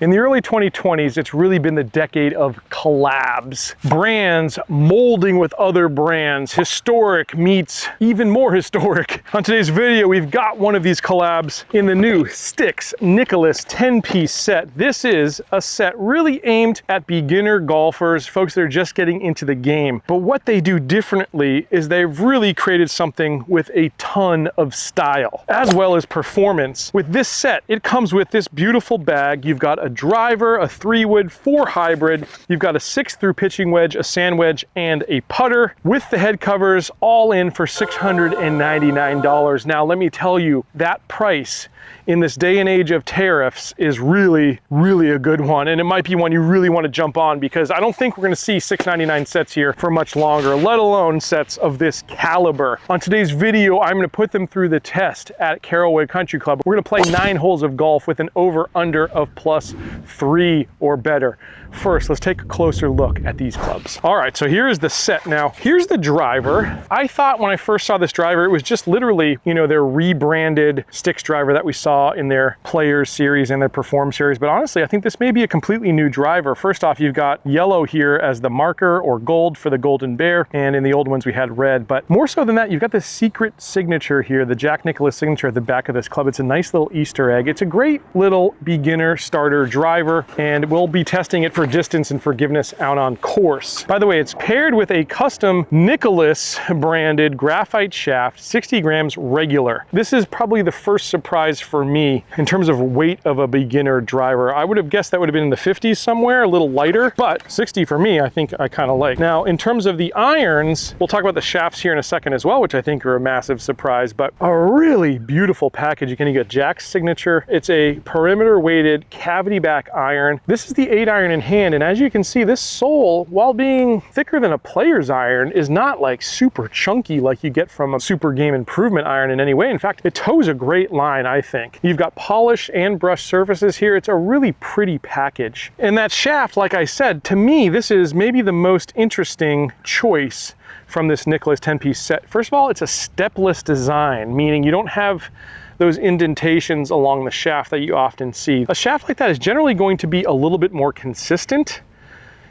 In the early 2020s, it's really been the decade of collabs. Brands molding with other brands. Historic meets even more historic. On today's video, we've got one of these collabs in the new Stix Nicklaus 10-piece set. This is a set really aimed at beginner golfers, folks that are just getting into the game. But what they do differently is they've really created something with a ton of style, as well as performance. With this set, it comes with this beautiful bag. You've got a driver, a 3-wood, 4 hybrid. You've got a 6-through pitching wedge, a sand wedge, and a putter with the head covers, all in for $699. Now, let me tell you, that price in this day and age of tariffs is really, really a good one. And it might be one you really want to jump on, because I don't think we're going to see $699 sets here for much longer, let alone sets of this caliber. On today's video, I'm going to put them through the test at Caraway Country Club. We're going to play 9 holes of golf with an over-under of +3 or better. First, let's take a closer look at these clubs. All right, so here is the set. Now, here's the driver. I thought when I first saw this driver, it was just literally, you know, their rebranded Stix driver that we saw in their Players series and their Perform series. But honestly, I think this may be a completely new driver. First off, you've got yellow here as the marker, or gold for the Golden Bear. And in the old ones, we had red. But more so than that, you've got the secret signature here, the Jack Nicklaus signature at the back of this club. It's a nice little Easter egg. It's a great little beginner starter driver, and we'll be testing it for distance and forgiveness out on course. By the way, it's paired with a custom Nicklaus branded graphite shaft, 60 grams regular. This is probably the first surprise for me in terms of weight of a beginner driver. I would have guessed that would have been in the 50s somewhere, a little lighter, but 60 for me, I think I kind of like. Now, in terms of the irons, we'll talk about the shafts here in a second as well, which I think are a massive surprise, but a really beautiful package. You get Jack's signature. It's a perimeter weighted cavity back iron. This is the 8-iron in hand, and as you can see, this sole, while being thicker than a player's iron, is not like super chunky like you get from a super game improvement iron in any way. In fact, it toes a great line, I think. You've got polish and brush surfaces here. It's a really pretty package. And that shaft, like I said, to me, this is maybe the most interesting choice from this Nicklaus 10-piece set. First of all, it's a stepless design, meaning you don't have those indentations along the shaft that you often see. A shaft like that is generally going to be a little bit more consistent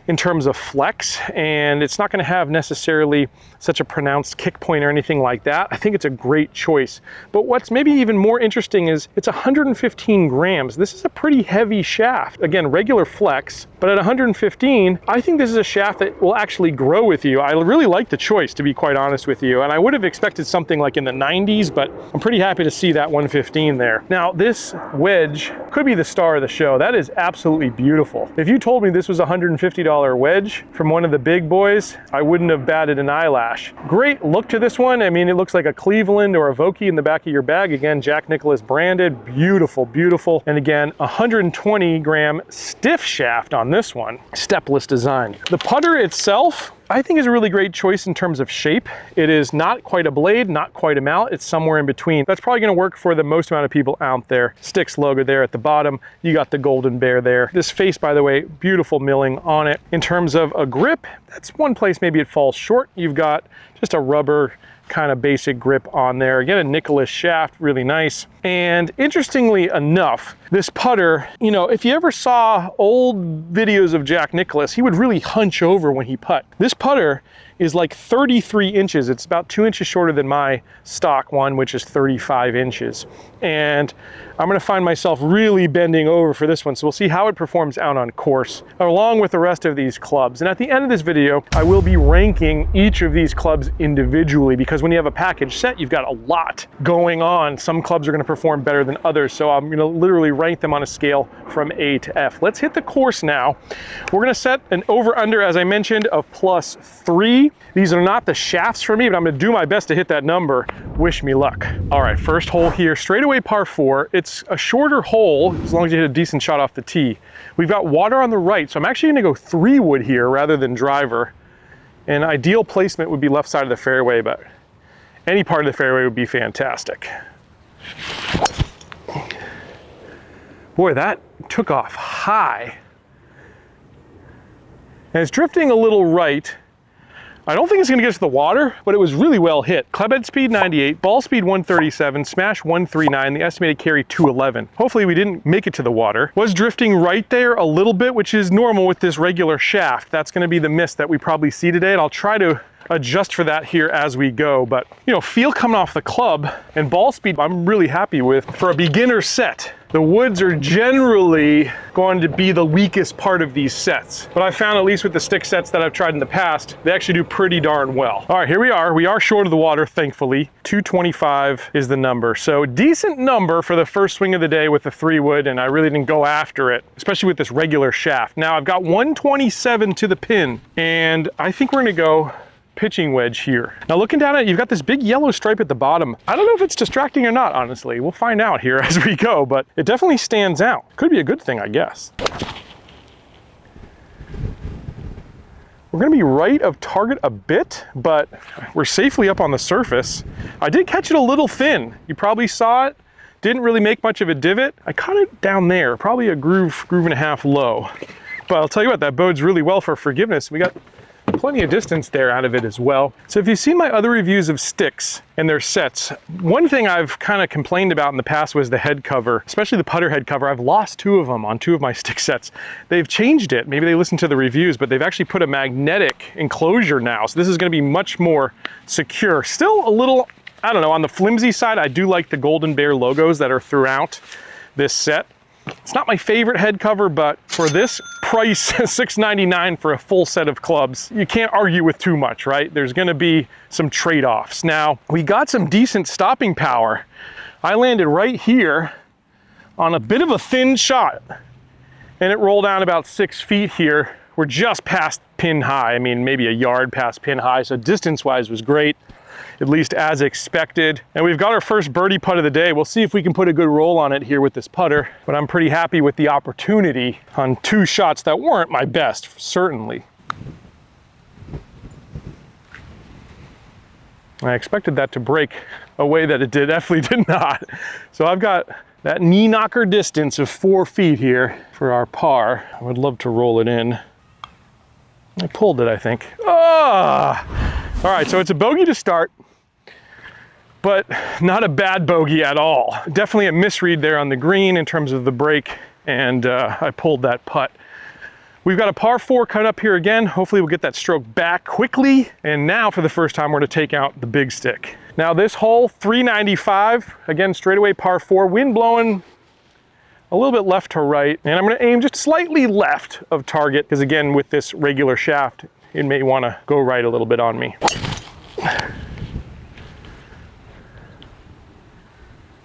in terms of flex, and it's not going to have necessarily such a pronounced kick point or anything like that. I think it's a great choice. But what's maybe even more interesting is it's 115 grams. This is a pretty heavy shaft. Again, regular flex, but at 115, I think this is a shaft that will actually grow with you. I really like the choice, to be quite honest with you. And I would have expected something like in the 90s, but I'm pretty happy to see that 115 there. Now, this wedge could be the star of the show. That is absolutely beautiful. If you told me this was a $150 wedge from one of the big boys, I wouldn't have batted an eyelash. Great look to this one. I mean, it looks like a Cleveland or a Vokey in the back of your bag. Again, Jack Nicklaus branded. Beautiful, beautiful. And again, 120 gram stiff shaft on this one. Stepless design. The putter itself, I think, is a really great choice in terms of shape. It is not quite a blade, not quite a mallet. It's somewhere in between. That's probably going to work for the most amount of people out there. Stix logo there at the bottom. You got the Golden Bear there. This face, by the way, beautiful milling on it. In terms of a grip, that's one place maybe it falls short. You've got just a rubber kind of basic grip on there. Again, a Nicklaus shaft, really nice. And interestingly enough, this putter, you know, if you ever saw old videos of Jack Nicklaus, he would really hunch over when he putt. This putter is like 33 inches. It's about 2 inches shorter than my stock one, which is 35 inches. And I'm gonna find myself really bending over for this one. So we'll see how it performs out on course, along with the rest of these clubs. And at the end of this video, I will be ranking each of these clubs individually, because when you have a package set, you've got a lot going on. Some clubs are gonna perform better than others. So I'm gonna literally rank them on a scale from A to F. Let's hit the course now. We're gonna set an over-under, as I mentioned, of +3. These are not the shafts for me, but I'm gonna do my best to hit that number. Wish me luck. All right, first hole here, straightaway par 4. It's a shorter hole, as long as you hit a decent shot off the tee. We've got water on the right, so I'm actually gonna go 3-wood here rather than driver. And ideal placement would be left side of the fairway, but any part of the fairway would be fantastic. Boy, that took off high. And it's drifting a little right. I don't think it's gonna get to the water, but it was really well hit. Club head speed 98, ball speed 137, smash 139, the estimated carry 211. Hopefully we didn't make it to the water. Was drifting right there a little bit, which is normal with this regular shaft. That's gonna be the miss that we probably see today, and I'll try to adjust for that here as we go. But you know, feel coming off the club and ball speed, I'm really happy with. For a beginner set, the woods are generally going to be the weakest part of these sets. But I found, at least with the stick sets that I've tried in the past, they actually do pretty darn well. All right, here we are. We are short of the water, thankfully. 225 is the number. So decent number for the first swing of the day with the 3-wood, and I really didn't go after it, especially with this regular shaft. Now I've got 127 to the pin, and I think we're gonna go pitching wedge here. Now looking down at it, you've got this big yellow stripe at the bottom. I don't know if it's distracting or not, honestly. We'll find out here as we go, but it definitely stands out. Could be a good thing, I guess. We're gonna be right of target a bit, but we're safely up on the surface. I did catch it a little thin. You probably saw it. Didn't really make much of a divot. I caught it down there, probably a groove and a half low. But I'll tell you what, that bodes really well for forgiveness. We got plenty of distance there out of it as well. So if you've seen my other reviews of Stix and their sets, one thing I've kind of complained about in the past was the head cover, especially the putter head cover. I've lost 2 of them on 2 of my stick sets. They've changed it. Maybe they listened to the reviews, but they've actually put a magnetic enclosure now. So this is going to be much more secure. Still a little, I don't know, on the flimsy side. I do like the Golden Bear logos that are throughout this set. It's not my favorite head cover, but for this price, $6.99 for a full set of clubs, you can't argue with too much, right? There's gonna be some trade-offs. Now, we got some decent stopping power. I landed right here on a bit of a thin shot, and it rolled down about 6 feet here. We're just past pin high. I mean, maybe a yard past pin high, so distance-wise was great, at least as expected. And we've got our first birdie putt of the day. We'll see if we can put a good roll on it here with this putter, but I'm pretty happy with the opportunity on 2 shots that weren't my best, certainly. I expected that to break a way that it definitely did not. So I've got that knee knocker distance of 4 feet here for our par. I would love to roll it in. I pulled it, I think. Ah! All right, so it's a bogey to start, but not a bad bogey at all. Definitely a misread there on the green in terms of the break, and I pulled that putt. We've got a par 4 cut up here again. Hopefully we'll get that stroke back quickly. And now for the first time, we're gonna take out the big stick. Now this hole, 395, again, straightaway par 4, wind blowing a little bit left to right. And I'm gonna aim just slightly left of target, because again, with this regular shaft, it may wanna go right a little bit on me.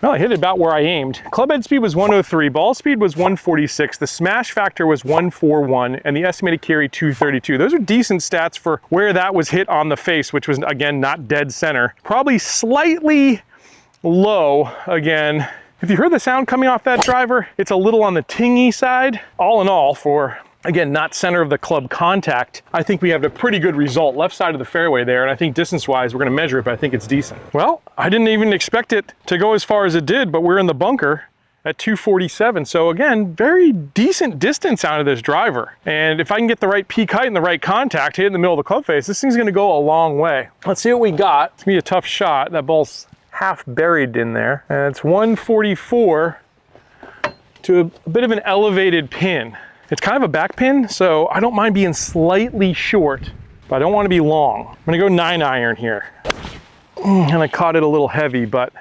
Well, I hit it about where I aimed. Club head speed was 103, ball speed was 146, the smash factor was 141, and the estimated carry 232. Those are decent stats for where that was hit on the face, which was, again, not dead center. Probably slightly low, again. If you heard the sound coming off that driver, it's a little on the tingy side. All in all, for, again, not center of the club contact, I think we have a pretty good result. Left side of the fairway there, and I think distance-wise, we're gonna measure it, but I think it's decent. Well, I didn't even expect it to go as far as it did, but we're in the bunker at 247. So again, very decent distance out of this driver. And if I can get the right peak height and the right contact, hit in the middle of the club face, this thing's gonna go a long way. Let's see what we got. It's gonna be a tough shot. That ball's half buried in there. And it's 144 to a bit of an elevated pin. It's kind of a back pin, so I don't mind being slightly short, but I don't want to be long. I'm gonna go 9-iron here. And I caught it a little heavy, but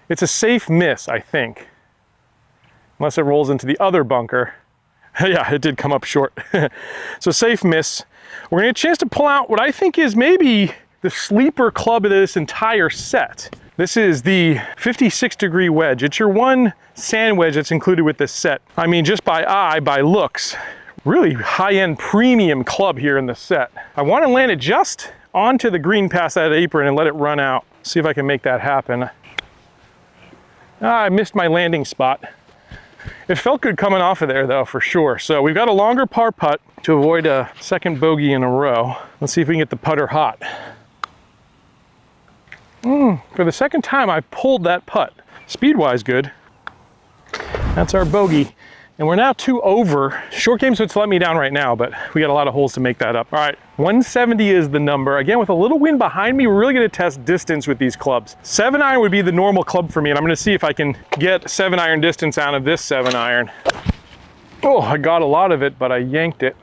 it's a safe miss, I think. Unless it rolls into the other bunker. Yeah, it did come up short. So safe miss. We're gonna get a chance to pull out what I think is maybe the sleeper club of this entire set. This is the 56-degree wedge. It's your one sand wedge that's included with this set. I mean, just by eye, by looks, really high-end premium club here in the set. I want to land it just onto the green past that apron and let it run out. See if I can make that happen. I missed my landing spot. It felt good coming off of there though, for sure. So we've got a longer par putt to avoid a second bogey in a row. Let's see if we can get the putter hot. For the second time, I pulled that putt. Speed-wise, good. That's our bogey. And we're now 2 over. Short game, so it's let me down right now, but we got a lot of holes to make that up. All right, 170 is the number. Again, with a little wind behind me, we're really gonna test distance with these clubs. 7-iron would be the normal club for me, and I'm gonna see if I can get 7-iron distance out of this 7-iron. Oh, I got a lot of it, but I yanked it.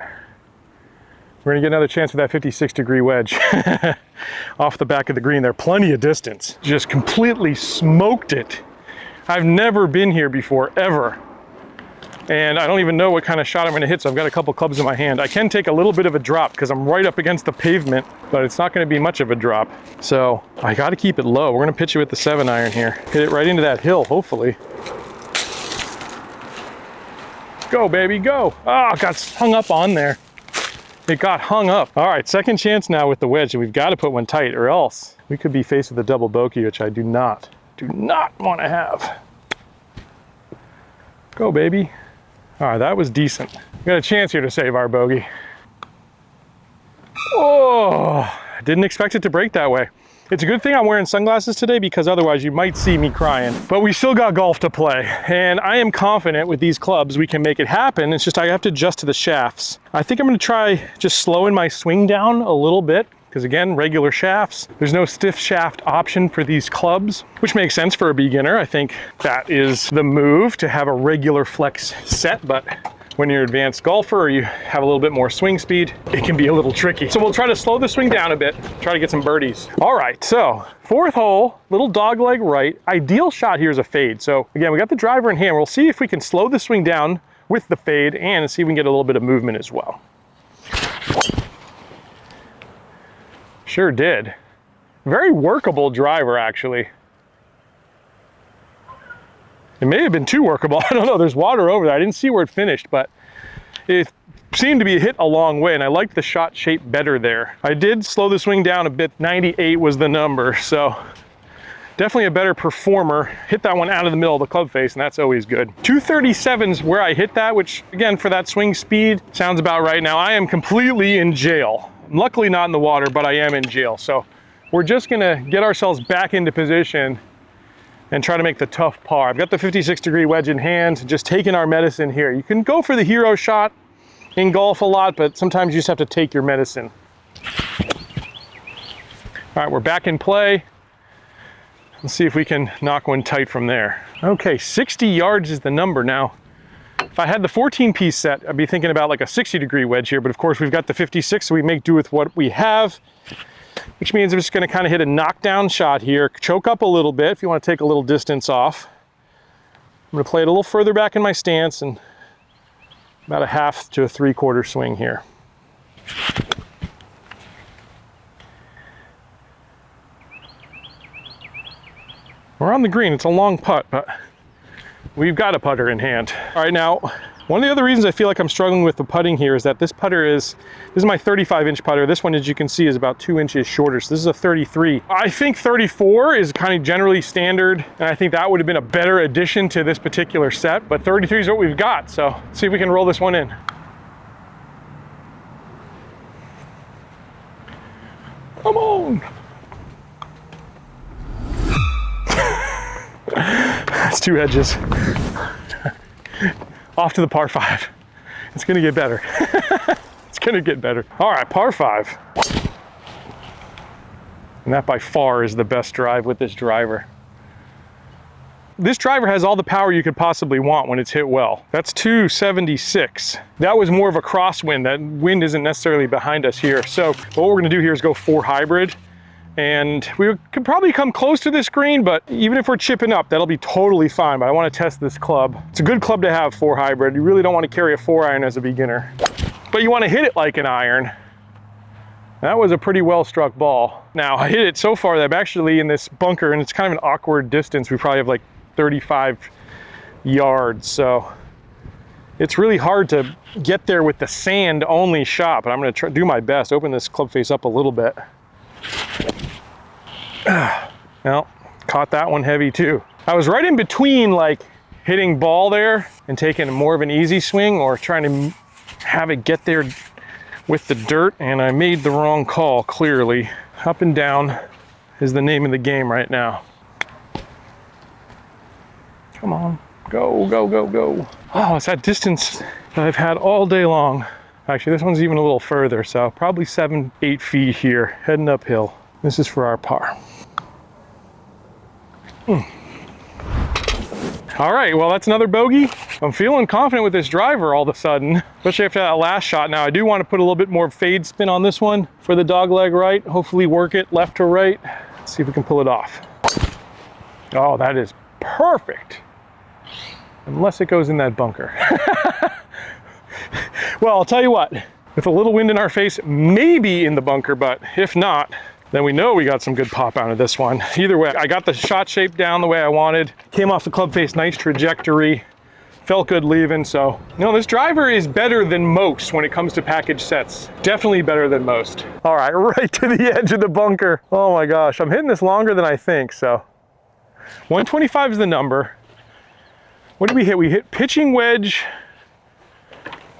We're gonna get another chance with that 56-degree wedge off the back of the green there. Plenty of distance. Just completely smoked it. I've never been here before, ever. And I don't even know what kind of shot I'm gonna hit, so I've got a couple clubs in my hand. I can take a little bit of a drop because I'm right up against the pavement, but it's not gonna be much of a drop. So I gotta keep it low. We're gonna pitch it with the 7-iron here. Hit it right into that hill, hopefully. Go, baby, go. Oh, got hung up on there. It got hung up. All right, second chance now with the wedge, and we've got to put one tight or else we could be faced with a double bogey, which I do not want to have. Go, baby. All right, that was decent. We got a chance here to save our bogey. Oh, I didn't expect it to break that way. It's a good thing I'm wearing sunglasses today because otherwise you might see me crying. But we still got golf to play, and I am confident with these clubs we can make it happen. It's just I have to adjust to the shafts. I think I'm gonna try just slowing my swing down a little bit because again, regular shafts. There's no stiff shaft option for these clubs, which makes sense for a beginner. I think that is the move, to have a regular flex set, but when you're an advanced golfer or you have a little bit more swing speed, it can be a little tricky. So we'll try to slow the swing down a bit, try to get some birdies. All right, so 4th hole, little dog leg right. Ideal shot here is a fade. So again, we got the driver in hand. We'll see if we can slow the swing down with the fade and see if we can get a little bit of movement as well. Sure did. Very workable driver, actually. It may have been too workable. I don't know. There's water over there. I didn't see where it finished, but it seemed to be hit a long way, and I liked the shot shape better there. I did slow the swing down a bit. 98 was the number, so definitely a better performer. Hit that one out of the middle of the club face, and that's always good. 237's where I hit that, which again, for that swing speed, sounds about right. Now, I am completely in jail. I'm luckily not in the water, but I am in jail. So we're just gonna get ourselves back into position and try to make the tough par. I've got the 56-degree wedge in hand, just taking our medicine here. You can go for the hero shot in golf a lot, but sometimes you just have to take your medicine. All right, we're back in play. Let's see if we can knock one tight from there. Okay, 60 yards is the number now. If I had the 14-piece set, I'd be thinking about like a 60-degree wedge here, but of course we've got the 56, so we make do with what we have, which means I'm just gonna kind of hit a knockdown shot here, choke up a little bit if you want to take a little distance off. I'm gonna play it a little further back in my stance and about a 1/2 to a 3/4 swing here. We're on the green, it's a long putt, but we've got a putter in hand. All right, now, one of the other reasons I feel like I'm struggling with the putting here is that this is my 35-inch putter. This one, as you can see, is about 2 inches shorter. So this is a 33. I think 34 is kind of generally standard, and I think that would have been a better addition to this particular set, but 33 is what we've got. So let's see if we can roll this one in. Come on. That's 2 edges. Off to the par 5. It's gonna get better. It's gonna get better. All right, par 5. And that by far is the best drive with this driver. This driver has all the power you could possibly want when it's hit well. That's 276. That was more of a crosswind. That wind isn't necessarily behind us here. So what we're gonna do here is go 4 hybrid. And we could probably come close to this green, but even if we're chipping up, that'll be totally fine. But I want to test this club. It's a good club to have, 4 hybrid. You really don't want to carry a 4-iron as a beginner, but you want to hit it like an iron. That was a pretty well struck ball. Now I hit it so far that I'm actually in this bunker, and it's kind of an awkward distance. We probably have like 35 yards. So it's really hard to get there with the sand only shot, but I'm going to do my best. Open this club face up a little bit. Well, caught that one heavy too. I was right in between like hitting ball there and taking more of an easy swing or trying to have it get there with the dirt, and I made the wrong call clearly. Up and down is the name of the game right now. Come on, Go, go, go, go. Oh, it's that distance that I've had all day long. Actually, this one's even a little further, so probably 7-8 feet here, heading uphill. This is for our par. All right, well, that's another bogey. I'm feeling confident with this driver all of a sudden, especially after that last shot. Now, I do want to put a little bit more fade spin on this one for the dogleg right. Hopefully work it left to right. Let's see if we can pull it off. Oh, that is perfect. Unless it goes in that bunker. Well, I'll tell you what, with a little wind in our face, maybe in the bunker, but if not, then we know we got some good pop out of this one. Either way, I got the shot shape down the way I wanted, came off the club face, nice trajectory, felt good leaving. So, you know, this driver is better than most when it comes to package sets. Definitely better than most. All right, right to the edge of the bunker. Oh my gosh, I'm hitting this longer than I think, so. 125 is the number. What did we hit? We hit pitching wedge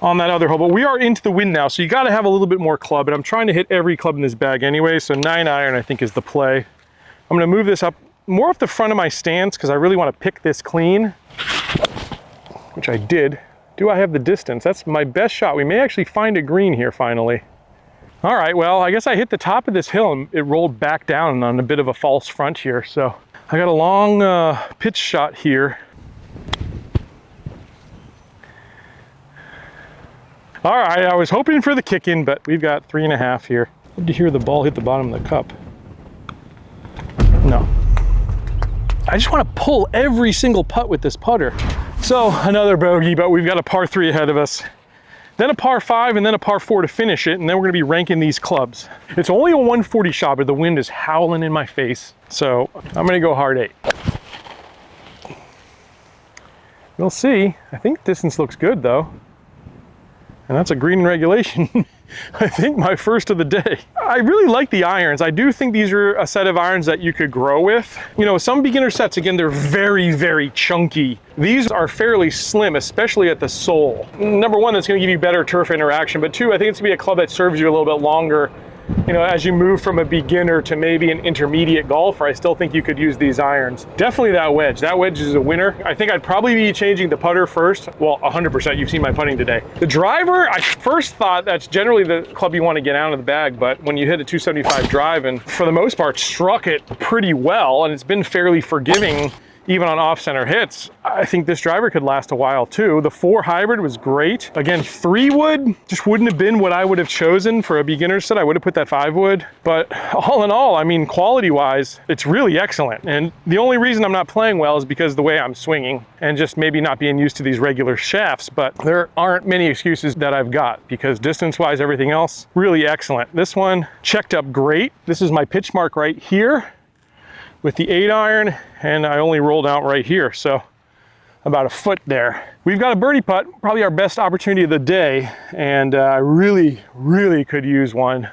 on that other hole, but we are into the wind now, so you got to have a little bit more club, and I'm trying to hit every club in this bag anyway, so 9 iron I think is the play. I'm going to move this up more off the front of my stance because I really want to pick this clean, which I did. Do I have the distance? That's my best shot. We may actually find a green here finally. All right, well, I guess I hit the top of this hill and it rolled back down on a bit of a false front here, so I got a long pitch shot here. All right, I was hoping for the kick in, but we've got 3.5 here. Did you hear the ball hit the bottom of the cup? No. I just want to pull every single putt with this putter. So another bogey, but we've got a par 3 ahead of us. Then a par 5 and then a par 4 to finish it, and then we're gonna be ranking these clubs. It's only a 140 shot, but the wind is howling in my face. So I'm gonna go hard 8. We'll see. I think distance looks good though. And that's a green in regulation. I think my first of the day. I really like the irons. I do think these are a set of irons that you could grow with. You know, some beginner sets, again, they're very, very chunky. These are fairly slim, especially at the sole. Number one, that's gonna give you better turf interaction, but two, I think it's gonna be a club that serves you a little bit longer. You know, as you move from a beginner to maybe an intermediate golfer, I still think you could use these irons. Definitely that wedge. That wedge is a winner. I think I'd probably be changing the putter first. Well, 100%, you've seen my putting today. The driver, I first thought that's generally the club you want to get out of the bag, but when you hit a 275 drive and for the most part struck it pretty well, and it's been fairly forgiving even on off-center hits, I think this driver could last a while too. The 4 hybrid was great. Again, 3 wood just wouldn't have been what I would have chosen for a beginner set. I would have put that 5 wood. But all in all, I mean, quality-wise, it's really excellent. And the only reason I'm not playing well is because of the way I'm swinging and just maybe not being used to these regular shafts. But there aren't many excuses that I've got because distance-wise, everything else, really excellent. This one checked up great. This is my pitch mark right here with the 8 iron, and I only rolled out right here, so about a foot there. We've got a birdie putt, probably our best opportunity of the day, and I really, really could use one.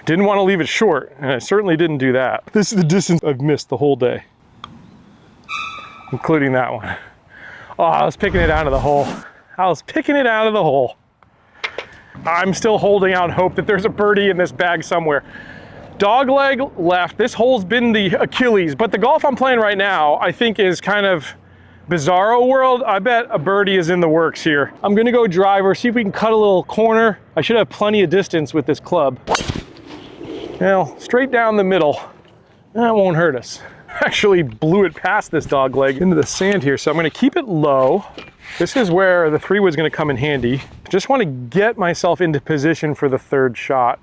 Didn't want to leave it short, and I certainly didn't do that. This is the distance I've missed the whole day, including that one. Oh, I was picking it out of the hole. I was picking it out of the hole. I'm still holding out hope that there's a birdie in this bag somewhere. Dogleg left. This hole's been the Achilles, but the golf I'm playing right now, I think is kind of bizarro world. I bet a birdie is in the works here. I'm gonna go driver, see if we can cut a little corner. I should have plenty of distance with this club. Well, straight down the middle. That won't hurt us. Actually blew it past this dogleg into the sand here, so I'm gonna keep it low. This is where the 3 wood's gonna come in handy. Just wanna get myself into position for the 3rd shot.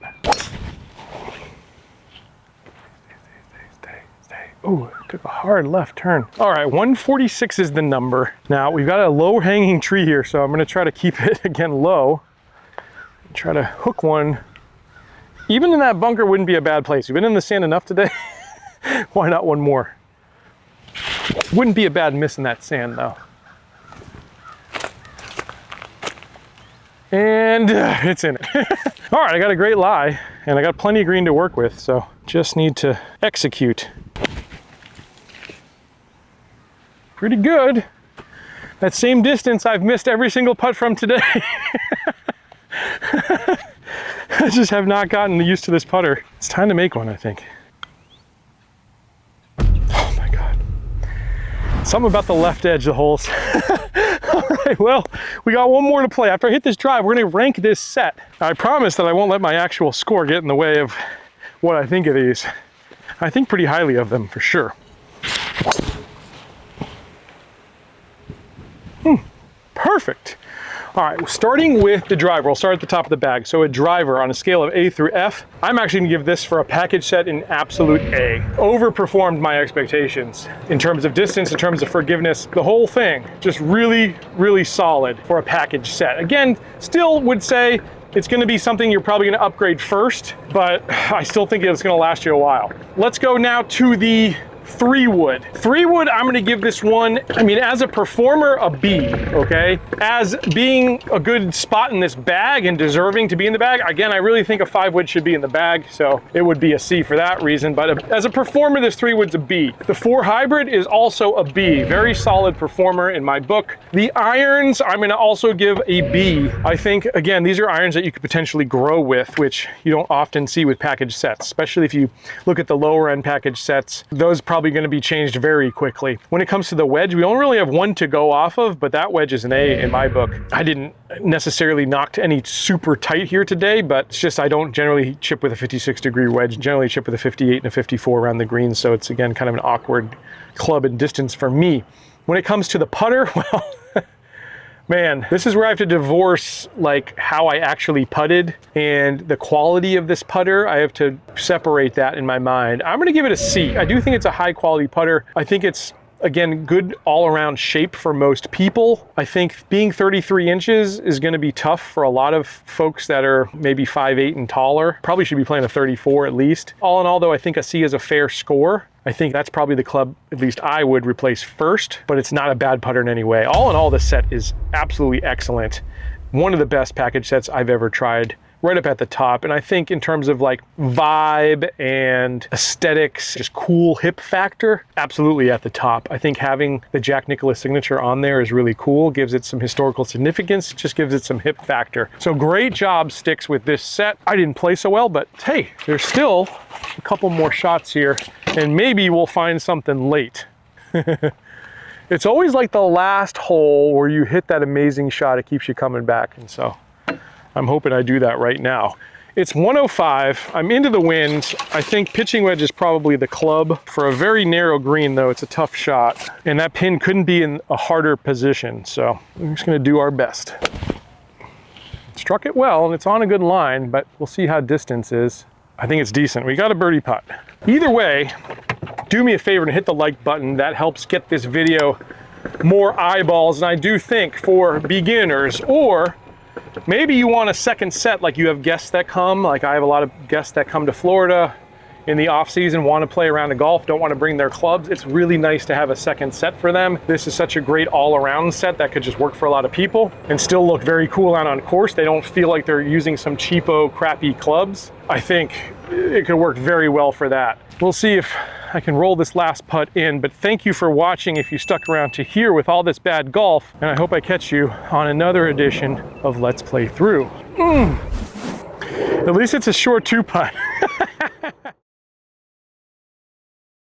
Stay. Ooh, took a hard left turn. All right, 146 is the number. Now, we've got a low hanging tree here, so I'm gonna try to keep it, again, low. Try to hook one. Even in that bunker wouldn't be a bad place. We've been in the sand enough today. Why not one more? Wouldn't be a bad miss in that sand, though. And it's in it. All right, I got a great lie, and I got plenty of green to work with, so just need to execute. Pretty good. That same distance I've missed every single putt from today. I just have not gotten used to this putter. It's time to make one, I think. Something about the left edge of the holes. All right, well, we got one more to play. After I hit this drive, we're gonna rank this set. I promise that I won't let my actual score get in the way of what I think of these. I think pretty highly of them for sure. Perfect. All right, starting with the driver, we'll start at the top of the bag. So a driver on a scale of A through F, I'm actually gonna give this for a package set an absolute A. Overperformed my expectations in terms of distance, in terms of forgiveness, the whole thing. Just really, really solid for a package set. Again, still would say it's gonna be something you're probably gonna upgrade first, but I still think it's gonna last you a while. Let's go now to the 3-wood. 3-wood, I'm gonna give this one, I mean, as a performer, a B, okay? As being a good spot in this bag and deserving to be in the bag, again, I really think a 5-wood should be in the bag, so it would be a C for that reason, but as a performer, this 3-wood's a B. The 4 hybrid is also a B, very solid performer in my book. The irons, I'm gonna also give a B. I think, again, these are irons that you could potentially grow with, which you don't often see with package sets, especially if you look at the lower end package sets. Those probably going to be changed very quickly. When it comes to the wedge, we only really have one to go off of, but that wedge is an A in my book. I didn't necessarily knock any super tight here today, but it's just I don't generally chip with a 56-degree wedge, generally chip with a 58 and a 54 around the green, so it's again kind of an awkward club and distance for me. When it comes to the putter, well, man, this is where I have to divorce like how I actually putted and the quality of this putter. I have to separate that in my mind. I'm gonna give it a C. I do think it's a high quality putter. I think it's, again, good all around shape for most people. I think being 33 inches is gonna be tough for a lot of folks that are maybe 5'8" and taller. Probably should be playing a 34 at least. All in all though, I think a C is a fair score. I think that's probably the club, at least I would replace first, but it's not a bad putter in any way. All in all, this set is absolutely excellent. One of the best package sets I've ever tried, right up at the top. And I think in terms of like vibe and aesthetics, just cool hip factor, absolutely at the top. I think having the Jack Nicklaus signature on there is really cool, gives it some historical significance, just gives it some hip factor. So great job, Stix, with this set. I didn't play so well, but hey, there's still a couple more shots here and maybe we'll find something late. It's always like the last hole where you hit that amazing shot, it keeps you coming back. And so I'm hoping I do that right now. It's 105, I'm into the wind. I think pitching wedge is probably the club. For a very narrow green though, it's a tough shot. And that pin couldn't be in a harder position. So we're just gonna do our best. Struck it well and it's on a good line, but we'll see how distance is. I think it's decent. We got a birdie putt. Either way, do me a favor and hit the like button. That helps get this video more eyeballs. And I do think for beginners, or maybe you want a second set, like you have guests that come, like I have a lot of guests that come to Florida in the off season, want to play around a golf, don't want to bring their clubs. It's really nice to have a second set for them. This is such a great all-around set that could just work for a lot of people and still look very cool out on course. They don't feel like they're using some cheapo, crappy clubs. I think it could work very well for that. We'll see if I can roll this last putt in, but thank you for watching if you stuck around to here with all this bad golf, and I hope I catch you on another edition of Let's Play Through. At least it's a short 2-putt.